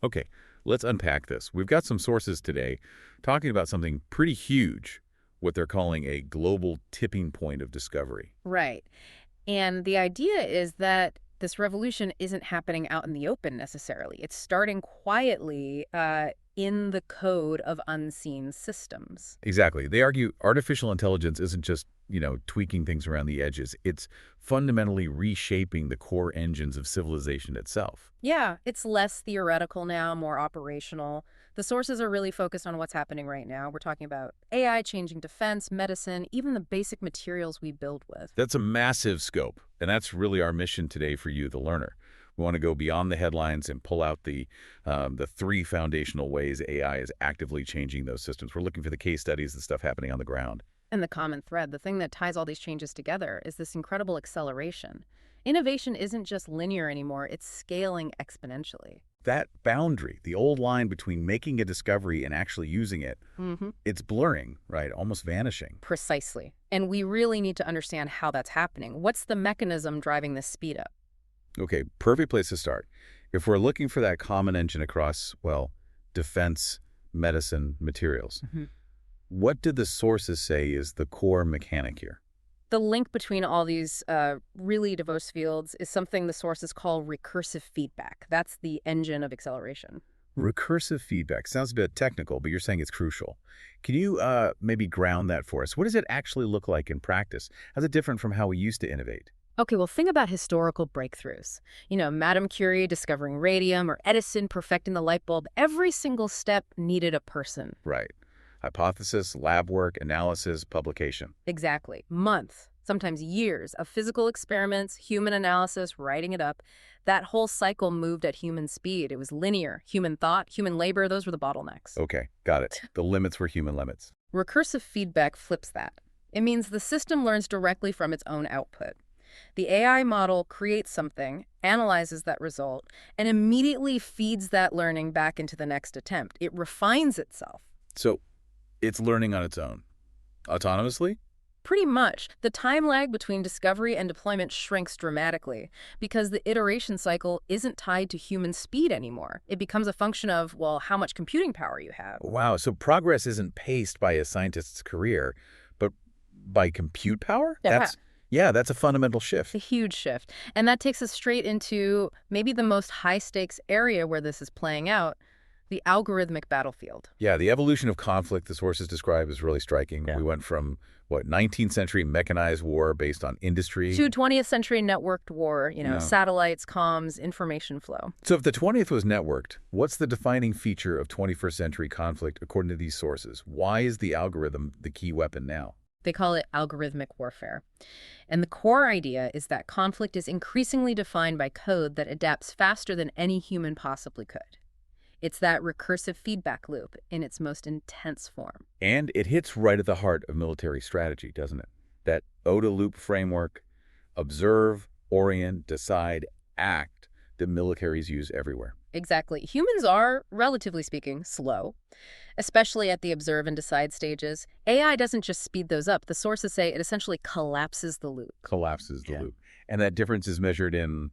Okay, let's unpack this. We've got some sources today talking about something pretty huge, what they're calling a global tipping point of discovery. Right. And the idea is that this revolution isn't happening out in the open necessarily. It's starting quietly in the code of unseen systems. Exactly. They argue artificial intelligence isn't just, tweaking things around the edges. It's fundamentally reshaping the core engines of civilization itself. Yeah, it's less theoretical now, more operational. The sources are really focused on what's happening right now. We're talking about AI changing defense, medicine, even the basic materials we build with. That's a massive scope, and that's really our mission today for you, the learner. We want to go beyond the headlines and pull out the three foundational ways AI is actively changing those systems. We're looking for the case studies, the stuff happening on the ground. And the common thread, the thing that ties all these changes together, is this incredible acceleration. Innovation isn't just linear anymore, it's scaling exponentially. That boundary, the old line between making a discovery and actually using it, it's blurring, right? Almost vanishing. Precisely. And we really need to understand how that's happening. What's the mechanism driving this speed up? Okay, perfect place to start. If we're looking for that common engine across, well, defense, medicine, materials, what did the sources say is the core mechanic here? The link between all these really diverse fields is something the sources call recursive feedback. That's the engine of acceleration. Recursive feedback. Sounds a bit technical, but you're saying it's crucial. Can you maybe ground that for us? What does it actually look like in practice? How's it different from how we used to innovate? Okay, well, think about historical breakthroughs. Madame Curie discovering radium or Edison perfecting the light bulb. Every single step needed a person. Right. Hypothesis, lab work, analysis, publication. Exactly. Months, sometimes years of physical experiments, human analysis, writing it up. That whole cycle moved at human speed. It was linear. Human thought, human labor, those were the bottlenecks. Okay, got it. The limits were human limits. Recursive feedback flips that. It means the system learns directly from its own output. The AI model creates something, analyzes that result, and immediately feeds that learning back into the next attempt. It refines itself. So it's learning on its own. Autonomously? Pretty much. The time lag between discovery and deployment shrinks dramatically because the iteration cycle isn't tied to human speed anymore. It becomes a function of, well, how much computing power you have. Wow, so progress isn't paced by a scientist's career, but by compute power? That's a fundamental shift. It's a huge shift. And that takes us straight into maybe the most high-stakes area where this is playing out, the algorithmic battlefield. Yeah, the evolution of conflict the sources describe is really striking. Yeah. We went from, 19th century mechanized war based on industry. To 20th century networked war, satellites, comms, information flow. So if the 20th was networked, what's the defining feature of 21st century conflict according to these sources? Why is the algorithm the key weapon now? They call it algorithmic warfare. And the core idea is that conflict is increasingly defined by code that adapts faster than any human possibly could. It's that recursive feedback loop in its most intense form. And it hits right at the heart of military strategy, doesn't it? That OODA-loop framework, observe, orient, decide, act, that militaries use everywhere. Exactly. Humans are, relatively speaking, slow, especially at the observe and decide stages. AI doesn't just speed those up. The sources say it essentially collapses the loop. Collapses the loop. And that difference is measured in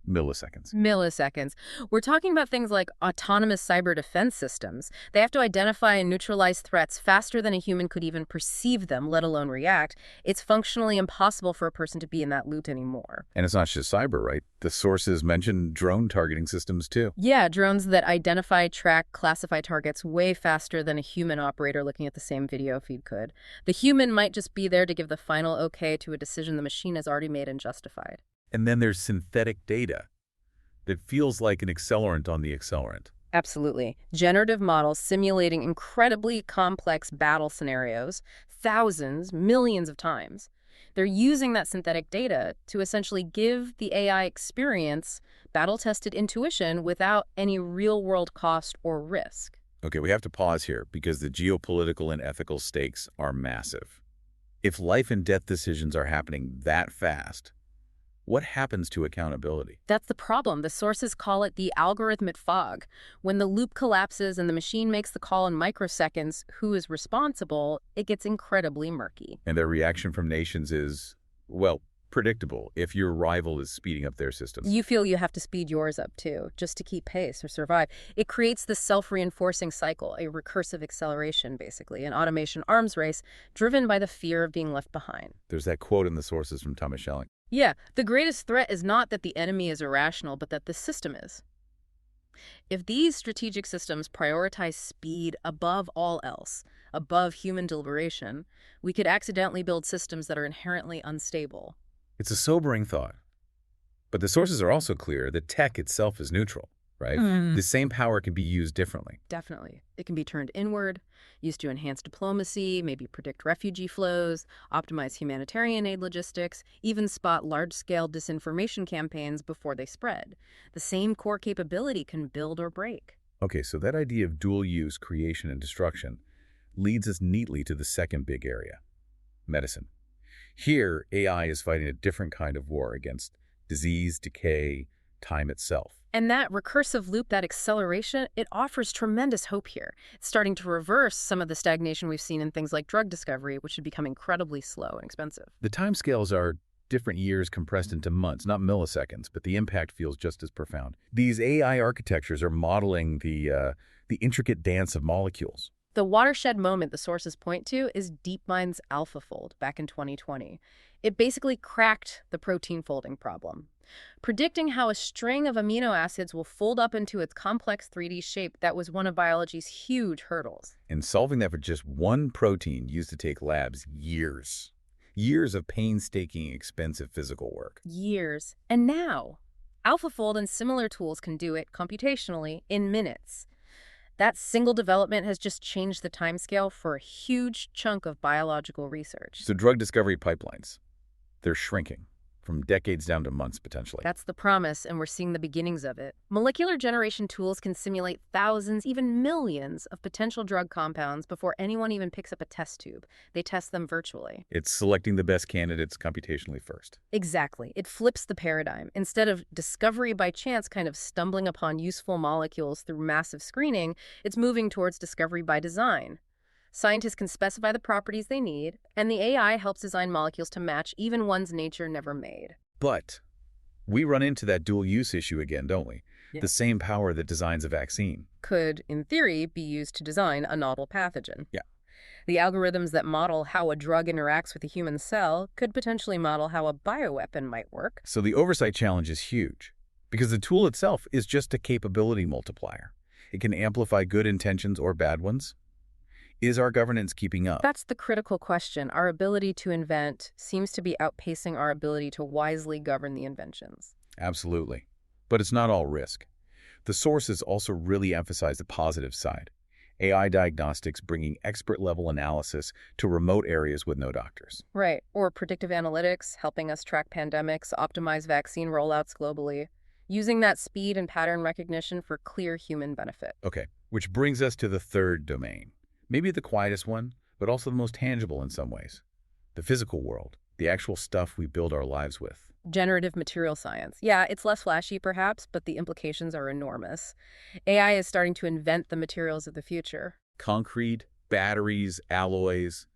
milliseconds. Milliseconds. We're talking about things like autonomous cyber defense systems. They have to identify and neutralize threats faster than a human could even perceive them, let alone react. It's functionally impossible for a person to be in that loop anymore. And it's not just cyber, right? The sources mentioned drone targeting systems too. Yeah, drones that identify, track, classify targets way faster than a human operator looking at the same video feed could. The human might just be there to give the final okay to a decision the machine has already made and justified. And then there's synthetic data that feels like an accelerant on the accelerant. Absolutely. Generative models simulating incredibly complex battle scenarios, thousands, millions of times. They're using that synthetic data to essentially give the AI experience battle-tested intuition without any real-world cost or risk. Okay, we have to pause here because the geopolitical and ethical stakes are massive. If life and death decisions are happening that fast, what happens to accountability? That's the problem. The sources call it the algorithmic fog. When the loop collapses and the machine makes the call in microseconds, who is responsible, it gets incredibly murky. And their reaction from nations is, well, predictable if your rival is speeding up their systems. You feel you have to speed yours up too, just to keep pace or survive. It creates this self-reinforcing cycle, a recursive acceleration, basically, an automation arms race driven by the fear of being left behind. There's that quote in the sources from Thomas Schelling. Yeah, the greatest threat is not that the enemy is irrational, but that the system is. If these strategic systems prioritize speed above all else, above human deliberation, we could accidentally build systems that are inherently unstable. It's a sobering thought. But the sources are also clear that tech itself is neutral, right? The same power can be used differently. Definitely. It can be turned inward, used to enhance diplomacy, maybe predict refugee flows, optimize humanitarian aid logistics, even spot large-scale disinformation campaigns before they spread. The same core capability can build or break. Okay, so that idea of dual use, creation, and destruction leads us neatly to the second big area, medicine. Here, AI is fighting a different kind of war against disease, decay, time itself. And that recursive loop, that acceleration, it offers tremendous hope here. It's starting to reverse some of the stagnation we've seen in things like drug discovery, which had become incredibly slow and expensive. The timescales are different years compressed into months, not milliseconds, but the impact feels just as profound. These AI architectures are modeling the intricate dance of molecules. The watershed moment the sources point to is DeepMind's AlphaFold back in 2020. It basically cracked the protein folding problem, predicting how a string of amino acids will fold up into its complex 3D shape. That was one of biology's huge hurdles. And solving that for just one protein used to take labs years. Years of painstaking, expensive physical work. Years. And now, AlphaFold and similar tools can do it computationally in minutes. That single development has just changed the timescale for a huge chunk of biological research. So drug discovery pipelines, they're shrinking from decades down to months, potentially. That's the promise, and we're seeing the beginnings of it. Molecular generation tools can simulate thousands, even millions, of potential drug compounds before anyone even picks up a test tube. They test them virtually. It's selecting the best candidates computationally first. Exactly. It flips the paradigm. Instead of discovery by chance, kind of stumbling upon useful molecules through massive screening, it's moving towards discovery by design. Scientists can specify the properties they need, and the AI helps design molecules to match even ones nature never made. But we run into that dual use issue again, don't we? Yeah. The same power that designs a vaccine. Could, in theory, be used to design a novel pathogen. Yeah. The algorithms that model how a drug interacts with a human cell could potentially model how a bioweapon might work. So the oversight challenge is huge, because the tool itself is just a capability multiplier. It can amplify good intentions or bad ones. Is our governance keeping up? That's the critical question. Our ability to invent seems to be outpacing our ability to wisely govern the inventions. Absolutely. But it's not all risk. The sources also really emphasize the positive side. AI diagnostics bringing expert-level analysis to remote areas with no doctors. Right. Or predictive analytics, helping us track pandemics, optimize vaccine rollouts globally, using that speed and pattern recognition for clear human benefit. Okay, which brings us to the third domain. Maybe the quietest one, but also the most tangible in some ways. The physical world, the actual stuff we build our lives with. Generative material science. Yeah, it's less flashy perhaps, but the implications are enormous. AI is starting to invent the materials of the future. Concrete, batteries, alloys,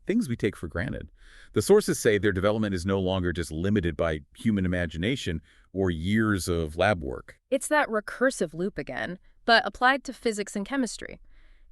things we take for granted. The sources say their development is no longer just limited by human imagination or years of lab work. It's that recursive loop again, but applied to physics and chemistry.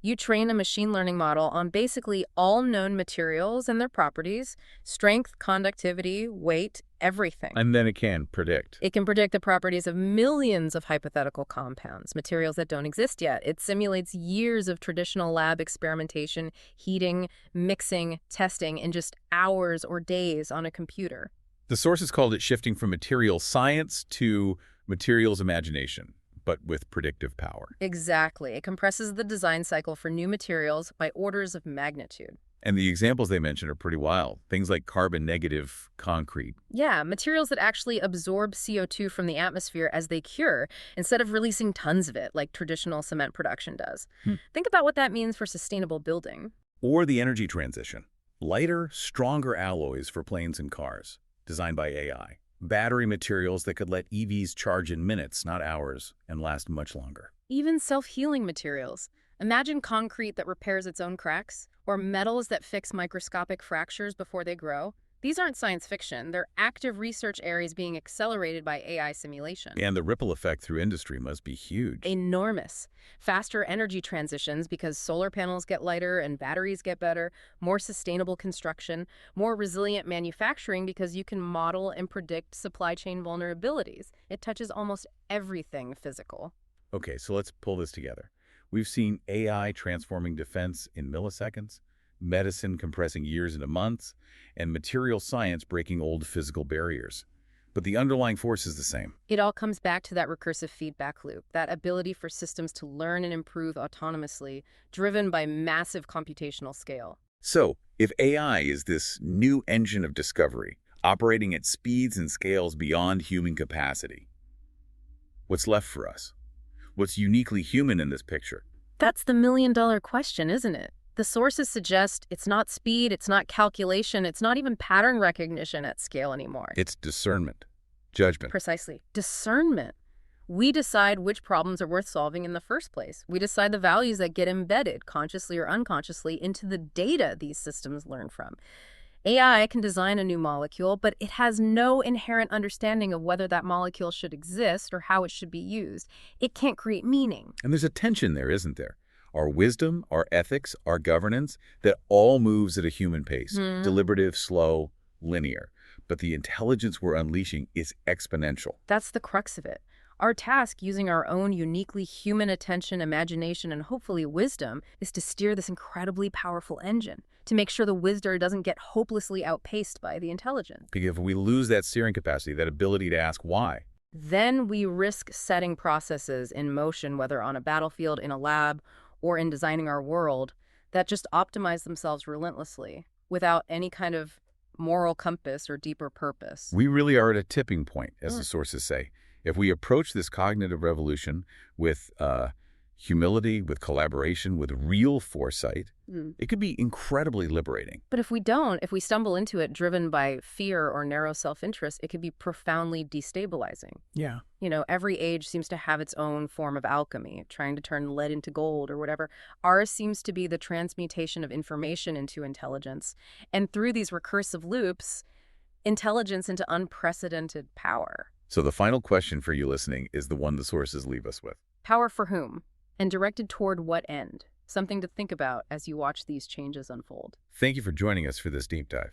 You train a machine learning model on basically all known materials and their properties, strength, conductivity, weight, everything. And then it can predict. It can predict the properties of millions of hypothetical compounds, materials that don't exist yet. It simulates years of traditional lab experimentation, heating, mixing, testing in just hours or days on a computer. The sources called it shifting from materials science to materials imagination, but with predictive power. Exactly. It compresses the design cycle for new materials by orders of magnitude. And the examples they mentioned are pretty wild. Things like carbon-negative concrete. Yeah, materials that actually absorb CO2 from the atmosphere as they cure, instead of releasing tons of it like traditional cement production does. Think about what that means for sustainable building. Or the energy transition. Lighter, stronger alloys for planes and cars, designed by AI. Battery materials that could let EVs charge in minutes, not hours, and last much longer. Even self-healing materials. Imagine concrete that repairs its own cracks, or metals that fix microscopic fractures before they grow. These aren't science fiction. They're active research areas being accelerated by AI simulation. And the ripple effect through industry must be huge. Enormous. Faster energy transitions because solar panels get lighter and batteries get better, more sustainable construction, more resilient manufacturing because you can model and predict supply chain vulnerabilities. It touches almost everything physical. Okay, so let's pull this together. We've seen AI transforming defense in milliseconds, medicine compressing years into months, and material science breaking old physical barriers. But the underlying force is the same. It all comes back to that recursive feedback loop, that ability for systems to learn and improve autonomously, driven by massive computational scale. So, if AI is this new engine of discovery, operating at speeds and scales beyond human capacity, what's left for us? What's uniquely human in this picture? That's the million-dollar question, isn't it? The sources suggest it's not speed, it's not calculation, it's not even pattern recognition at scale anymore. It's discernment, judgment. Precisely. Discernment. We decide which problems are worth solving in the first place. We decide the values that get embedded, consciously or unconsciously, into the data these systems learn from. AI can design a new molecule, but it has no inherent understanding of whether that molecule should exist or how it should be used. It can't create meaning. And there's a tension there, isn't there? Our wisdom, our ethics, our governance, that all moves at a human pace, deliberative, slow, linear. But the intelligence we're unleashing is exponential. That's the crux of it. Our task, using our own uniquely human attention, imagination, and hopefully wisdom, is to steer this incredibly powerful engine, to make sure the wizard doesn't get hopelessly outpaced by the intelligence. Because if we lose that steering capacity, that ability to ask why, Then we risk setting processes in motion, whether on a battlefield, in a lab, or in designing our world, that just optimize themselves relentlessly without any kind of moral compass or deeper purpose. we really are at a tipping point, as the sources say. If we approach this cognitive revolution with humility, with collaboration, with real foresight, it could be incredibly liberating. But if we don't, if we stumble into it driven by fear or narrow self-interest, it could be profoundly destabilizing. Yeah. You know, every age seems to have its own form of alchemy, trying to turn lead into gold or whatever. Ours seems to be the transmutation of information into intelligence. And through these recursive loops, intelligence into unprecedented power. So the final question for you listening is the one the sources leave us with. Power for whom? And directed toward what end? Something to think about as you watch these changes unfold. Thank you for joining us for this deep dive.